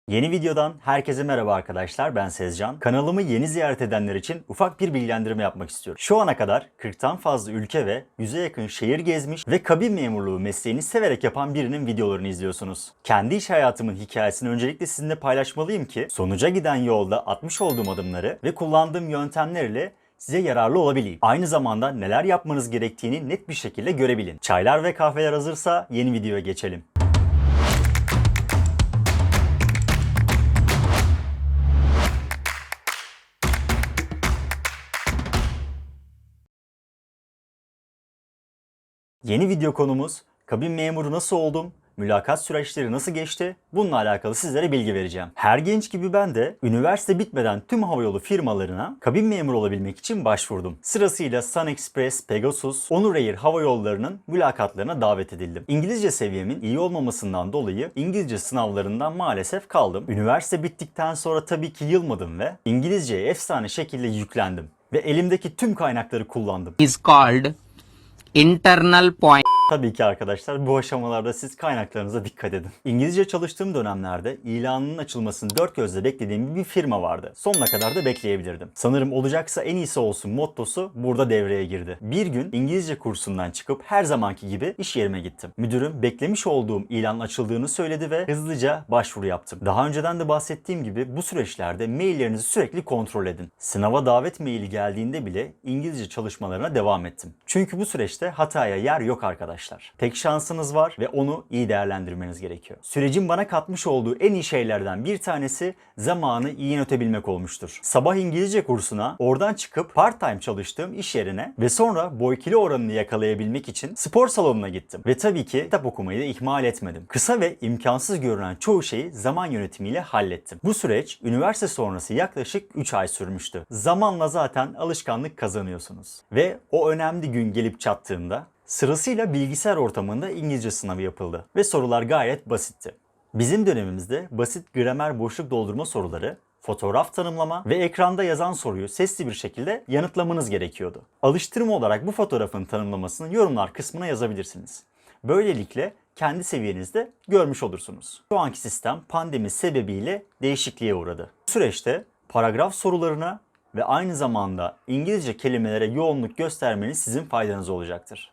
Yeni videodan herkese merhaba arkadaşlar, ben Sezcan. Kanalımı yeni ziyaret edenler için ufak bir bilgilendirme yapmak istiyorum. Şu ana kadar 40'tan fazla ülke ve 100'e yakın şehir gezmiş ve kabin memurluğu mesleğini severek yapan birinin videolarını izliyorsunuz. Kendi iş hayatımın hikayesini öncelikle sizinle paylaşmalıyım ki sonuca giden yolda atmış olduğum adımları ve kullandığım yöntemlerle size yararlı olabileyim. Aynı zamanda neler yapmanız gerektiğini net bir şekilde görebilin. Çaylar ve kahveler hazırsa yeni videoya geçelim. Yeni video konumuz kabin memuru nasıl oldum, mülakat süreçleri nasıl geçti, bununla alakalı sizlere bilgi vereceğim. Her genç gibi ben de üniversite bitmeden tüm havayolu firmalarına kabin memuru olabilmek için başvurdum. Sırasıyla Sun Express, Pegasus, Onur Air havayollarının mülakatlarına davet edildim. İngilizce seviyemin iyi olmamasından dolayı İngilizce sınavlarından maalesef kaldım. Üniversite bittikten sonra tabii ki yılmadım ve İngilizceye efsane şekilde yüklendim. Ve elimdeki tüm kaynakları kullandım. Is called internal point. Tabii ki arkadaşlar, bu aşamalarda siz kaynaklarınıza dikkat edin. İngilizce çalıştığım dönemlerde ilanının açılmasını dört gözle beklediğim bir firma vardı. Sonuna kadar da bekleyebilirdim. Sanırım olacaksa en iyisi olsun mottosu burada devreye girdi. Bir gün İngilizce kursundan çıkıp her zamanki gibi iş yerime gittim. Müdürüm beklemiş olduğum ilanın açıldığını söyledi ve hızlıca başvuru yaptım. Daha önceden de bahsettiğim gibi bu süreçlerde maillerinizi sürekli kontrol edin. Sınava davet maili geldiğinde bile İngilizce çalışmalarına devam ettim. Çünkü bu süreçte hataya yer yok arkadaşlar. Tek şansınız var ve onu iyi değerlendirmeniz gerekiyor. Sürecin bana katmış olduğu en iyi şeylerden bir tanesi zamanı iyi yönetebilmek olmuştur. Sabah İngilizce kursuna, oradan çıkıp part-time çalıştığım iş yerine ve sonra boy kilo oranını yakalayabilmek için spor salonuna gittim. Ve tabii ki kitap okumayı da ihmal etmedim. Kısa ve imkansız görünen çoğu şeyi zaman yönetimiyle hallettim. Bu süreç üniversite sonrası yaklaşık 3 ay sürmüştü. Zamanla zaten alışkanlık kazanıyorsunuz. Ve o önemli gün gelip çattığında sırasıyla bilgisayar ortamında İngilizce sınavı yapıldı ve sorular gayet basitti. Bizim dönemimizde basit gramer boşluk doldurma soruları, fotoğraf tanımlama ve ekranda yazan soruyu sesli bir şekilde yanıtlamanız gerekiyordu. Alıştırma olarak bu fotoğrafın tanımlamasını yorumlar kısmına yazabilirsiniz. Böylelikle kendi seviyenizde görmüş olursunuz. Şu anki sistem pandemi sebebiyle değişikliğe uğradı. Bu süreçte paragraf sorularına ve aynı zamanda İngilizce kelimelere yoğunluk göstermeniz sizin faydanıza olacaktır.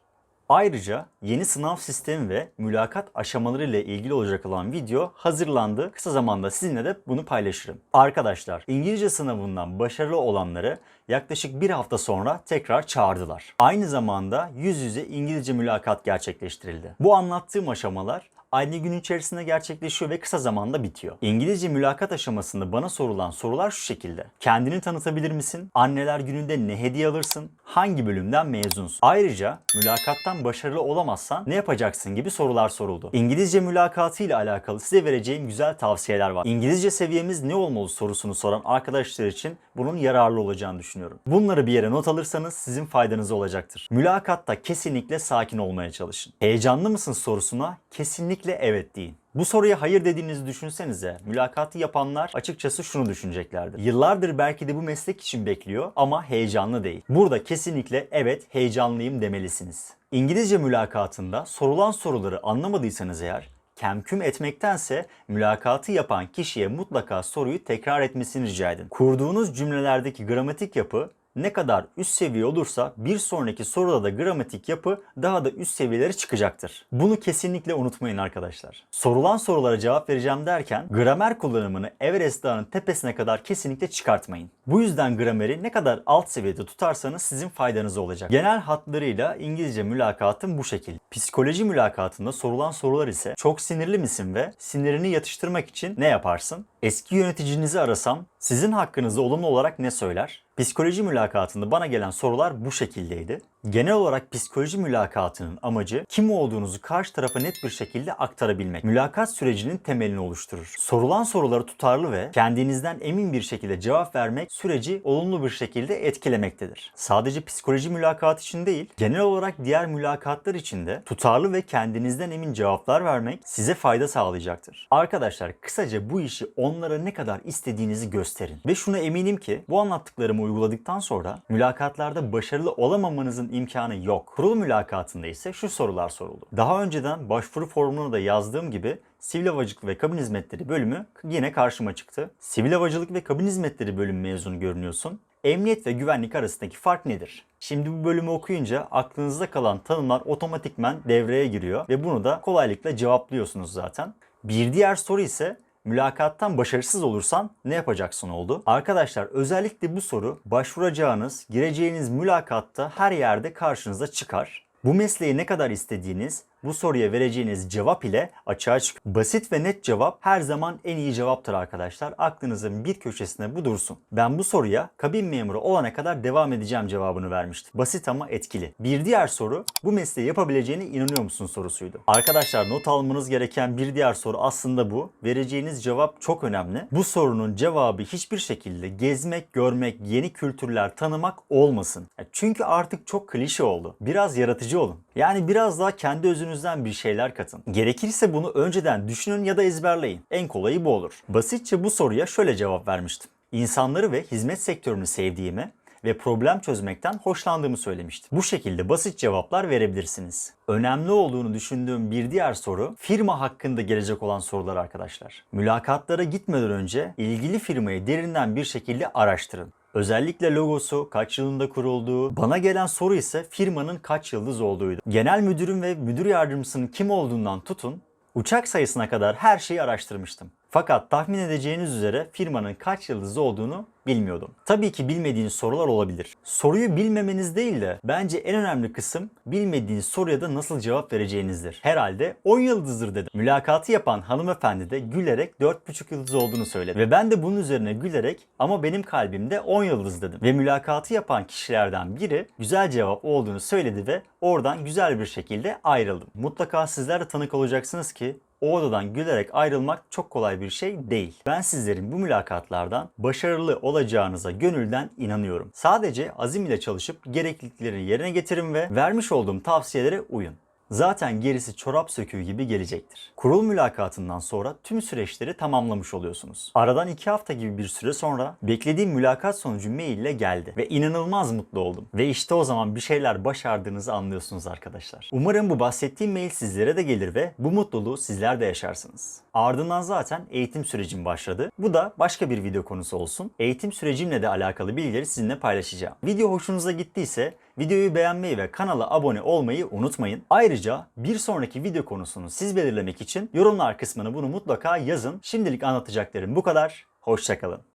Ayrıca yeni sınav sistemi ve mülakat aşamaları ile ilgili olacak olan video hazırlandı. Kısa zamanda sizinle de bunu paylaşırım. Arkadaşlar, İngilizce sınavından başarılı olanları yaklaşık bir hafta sonra tekrar çağırdılar. Aynı zamanda yüz yüze İngilizce mülakat gerçekleştirildi. Bu anlattığım aşamalar aynı gün içerisinde gerçekleşiyor ve kısa zamanda bitiyor. İngilizce mülakat aşamasında bana sorulan sorular şu şekilde. Kendini tanıtabilir misin? Anneler gününde ne hediye alırsın? Hangi bölümden mezunsun? Ayrıca mülakattan başarılı olamazsan ne yapacaksın gibi sorular soruldu. İngilizce mülakatı ile alakalı size vereceğim güzel tavsiyeler var. İngilizce seviyemiz ne olmalı sorusunu soran arkadaşlar için bunun yararlı olacağını düşünüyorum. Bunları bir yere not alırsanız sizin faydanıza olacaktır. Mülakatta kesinlikle sakin olmaya çalışın. Heyecanlı mısın sorusuna kesinlikle evet deyin. Bu soruya hayır dediğinizi düşünsenize, mülakatı yapanlar açıkçası şunu düşüneceklerdir. Yıllardır belki de bu meslek için bekliyor ama heyecanlı değil. Burada kesinlikle evet heyecanlıyım demelisiniz. İngilizce mülakatında sorulan soruları anlamadıysanız eğer, kemküm etmektense mülakatı yapan kişiye mutlaka soruyu tekrar etmesini rica edin. Kurduğunuz cümlelerdeki gramatik yapı ne kadar üst seviye olursa bir sonraki soruda da gramatik yapı daha da üst seviyelere çıkacaktır. Bunu kesinlikle unutmayın arkadaşlar. Sorulan sorulara cevap vereceğim derken gramer kullanımını Everest Dağı'nın tepesine kadar kesinlikle çıkartmayın. Bu yüzden grameri ne kadar alt seviyede tutarsanız sizin faydanıza olacak. Genel hatlarıyla İngilizce mülakatım bu şekilde. Psikoloji mülakatında sorulan sorular ise çok sinirli misin ve sinirini yatıştırmak için ne yaparsın? Eski yöneticinizi arasam sizin hakkınızda olumlu olarak ne söyler? Psikoloji mülakatında bana gelen sorular bu şekildeydi. Genel olarak psikoloji mülakatının amacı kim olduğunuzu karşı tarafa net bir şekilde aktarabilmek. Mülakat sürecinin temelini oluşturur. Sorulan soruları tutarlı ve kendinizden emin bir şekilde cevap vermek süreci olumlu bir şekilde etkilemektedir. Sadece psikoloji mülakatı için değil, genel olarak diğer mülakatlar için de tutarlı ve kendinizden emin cevaplar vermek size fayda sağlayacaktır. Arkadaşlar, kısaca bu işi onlara ne kadar istediğinizi gösterin. Ve şuna eminim ki bu anlattıklarımı uyguladıktan sonra mülakatlarda başarılı olamamanızın imkanı yok. Kurul mülakatında ise şu sorular soruldu. Daha önceden başvuru formuna da yazdığım gibi Sivil Havacılık ve Kabin Hizmetleri bölümü yine karşıma çıktı. Sivil Havacılık ve Kabin Hizmetleri bölümü mezunu görünüyorsun. Emniyet ve güvenlik arasındaki fark nedir? Şimdi bu bölümü okuyunca aklınızda kalan tanımlar otomatikman devreye giriyor ve bunu da kolaylıkla cevaplıyorsunuz zaten. Bir diğer soru ise mülakattan başarısız olursan ne yapacaksın oldu. Arkadaşlar özellikle bu soru başvuracağınız, gireceğiniz mülakatta her yerde karşınıza çıkar. Bu mesleği ne kadar istediğiniz, bu soruya vereceğiniz cevap ile açığa çıkıyor. Basit ve net cevap her zaman en iyi cevaptır arkadaşlar. Aklınızın bir köşesine bu dursun. Ben bu soruya kabin memuru olana kadar devam edeceğim cevabını vermiştim. Basit ama etkili. Bir diğer soru, bu mesleği yapabileceğine inanıyor musun sorusuydu. Arkadaşlar not almanız gereken bir diğer soru aslında bu. Vereceğiniz cevap çok önemli. Bu sorunun cevabı hiçbir şekilde gezmek, görmek, yeni kültürler tanımak olmasın. Çünkü artık çok klişe oldu. Biraz yaratıcı olun. Yani biraz daha kendi özünüzden bir şeyler katın. Gerekirse bunu önceden düşünün ya da ezberleyin. En kolayı bu olur. Basitçe bu soruya şöyle cevap vermiştim. İnsanları ve hizmet sektörünü sevdiğimi ve problem çözmekten hoşlandığımı söylemiştim. Bu şekilde basit cevaplar verebilirsiniz. Önemli olduğunu düşündüğüm bir diğer soru firma hakkında gelecek olan sorular arkadaşlar. Mülakatlara gitmeden önce ilgili firmayı derinden bir şekilde araştırın. Özellikle logosu, kaç yılında kurulduğu, bana gelen soru ise firmanın kaç yıldız olduğuydu. Genel müdürün ve müdür yardımcısının kim olduğundan tutun, uçak sayısına kadar her şeyi araştırmıştım. Fakat tahmin edeceğiniz üzere firmanın kaç yıldızı olduğunu bilmiyordum. Tabii ki bilmediğiniz sorular olabilir. Soruyu bilmemeniz değil de bence en önemli kısım bilmediğiniz soruya da nasıl cevap vereceğinizdir. Herhalde 10 yıldızdır dedim. Mülakatı yapan hanımefendi de gülerek 4,5 yıldız olduğunu söyledi. Ve ben de bunun üzerine gülerek ama benim kalbimde 10 yıldız dedim. Ve mülakatı yapan kişilerden biri güzel cevap olduğunu söyledi ve oradan güzel bir şekilde ayrıldım. Mutlaka sizler de tanık olacaksınız ki o odadan gülerek ayrılmak çok kolay bir şey değil. Ben sizlerin bu mülakatlardan başarılı olacağınıza gönülden inanıyorum. Sadece azim ile çalışıp gereklilikleri yerine getirin ve vermiş olduğum tavsiyelere uyun. Zaten gerisi çorap söküğü gibi gelecektir. Kurul mülakatından sonra tüm süreçleri tamamlamış oluyorsunuz. Aradan 2 hafta gibi bir süre sonra beklediğim mülakat sonucu maille geldi ve inanılmaz mutlu oldum. Ve işte o zaman bir şeyler başardığınızı anlıyorsunuz arkadaşlar. Umarım bu bahsettiğim mail sizlere de gelir ve bu mutluluğu sizler de yaşarsınız. Ardından zaten eğitim sürecim başladı. Bu da başka bir video konusu olsun. Eğitim sürecimle de alakalı bilgileri sizinle paylaşacağım. Video hoşunuza gittiyse videoyu beğenmeyi ve kanala abone olmayı unutmayın. Ayrıca bir sonraki video konusunu siz belirlemek için yorumlar kısmına bunu mutlaka yazın. Şimdilik anlatacaklarım bu kadar. Hoşça kalın.